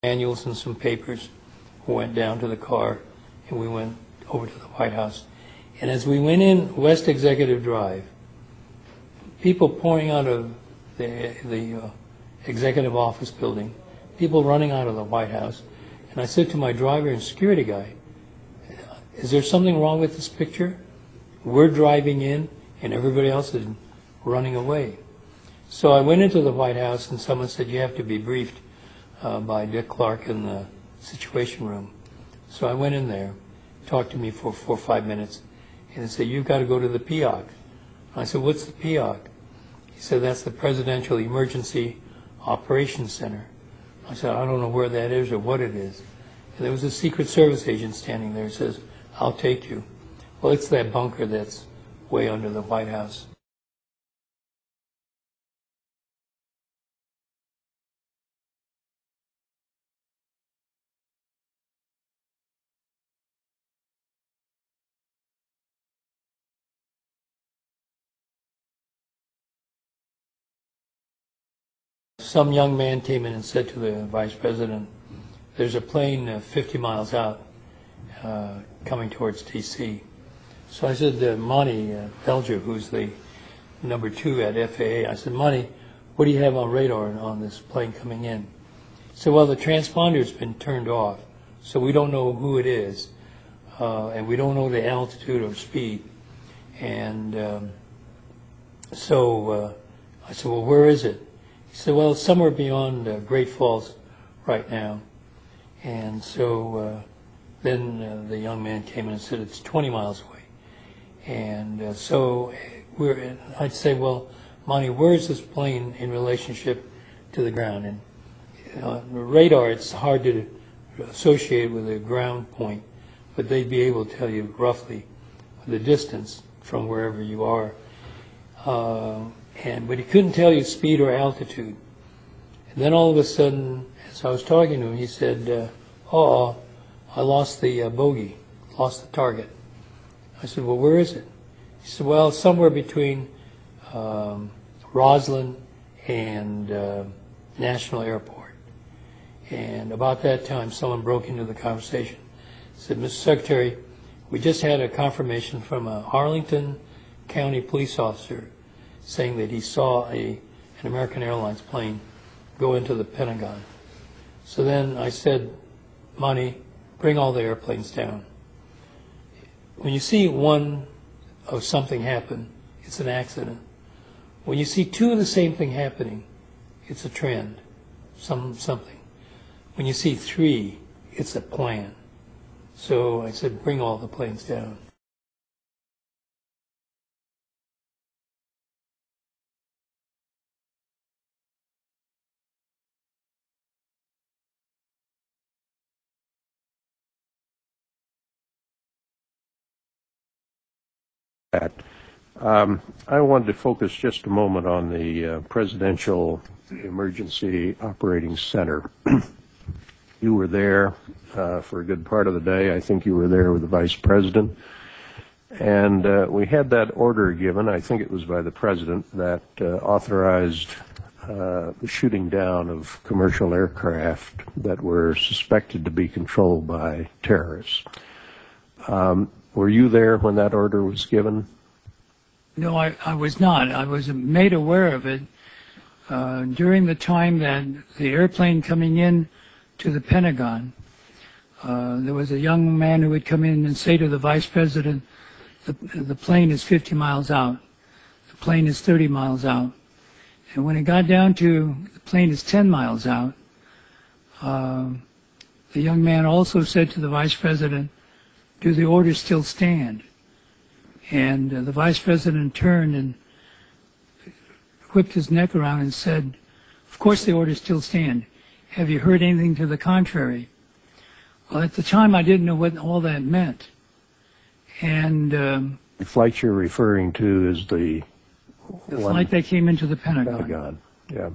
manuals and some papers, went down to the car, and we went over to the White House. And as we went in West Executive Drive, people pouring out of the executive office building, people running out of the White House. And I said to my driver and security guy, is there something wrong with this picture? We're driving in and everybody else is running away. So I went into the White House and someone said, you have to be briefed by Dick Clark in the Situation Room. So I went in there, talked to me for 4 or 5 minutes, and he said, you've got to go to the PEOC. I said, what's the PEOC? He said, that's the Presidential Emergency Operations Center. I said, I don't know where that is or what it is. And there was a Secret Service agent standing there who says, I'll take you. Well, it's that bunker that's way under the White House. Some young man came in and said to the vice president, there's a plane 50 miles out coming towards D.C. So I said, Monty Belger, who's the number 2 at FAA, I said, Monty, what do you have on radar on this plane coming in? He said, well, the transponder's been turned off, so we don't know who it is, and we don't know the altitude or speed. And so I said, well, where is it? He said, well, it's somewhere beyond Great Falls right now. And so then the young man came in and said, it's 20 miles away. And so I'd say, well, Monty, where is this plane in relationship to the ground? And radar, it's hard to associate with a ground point, but they'd be able to tell you roughly the distance from wherever you are. But he couldn't tell you speed or altitude. And then all of a sudden, as I was talking to him, he said, I lost the bogey, lost the target. I said, well, where is it? He said, well, somewhere between Roslyn and National Airport. And about that time, someone broke into the conversation. Said, Mr. Secretary, we just had a confirmation from a Arlington County police officer saying that he saw an American Airlines plane go into the Pentagon. So then I said, Monty, bring all the airplanes down. When you see one of something happen, it's an accident. When you see 2 of the same thing happening, it's a trend, something. When you see 3, it's a plan. So I said, bring all the planes down. I wanted to focus just a moment on the Presidential Emergency Operating Center. You were there for a good part of the day. I think you were there with the Vice President. And we had that order given, I think it was by the President, that authorized the shooting down of commercial aircraft that were suspected to be controlled by terrorists. Were you there when that order was given? No, I was not. I was made aware of it during the time that the airplane coming in to the Pentagon. There was a young man who would come in and say to the Vice President, the plane is 50 miles out. The plane is 30 miles out. And when it got down to the plane is 10 miles out, the young man also said to the Vice President, do the orders still stand? And the Vice President turned and whipped his neck around and said, of course the orders still stand. Have you heard anything to the contrary? Well, at the time I didn't know what all that meant. And the flight you're referring to is the flight that came into the Pentagon. Yeah.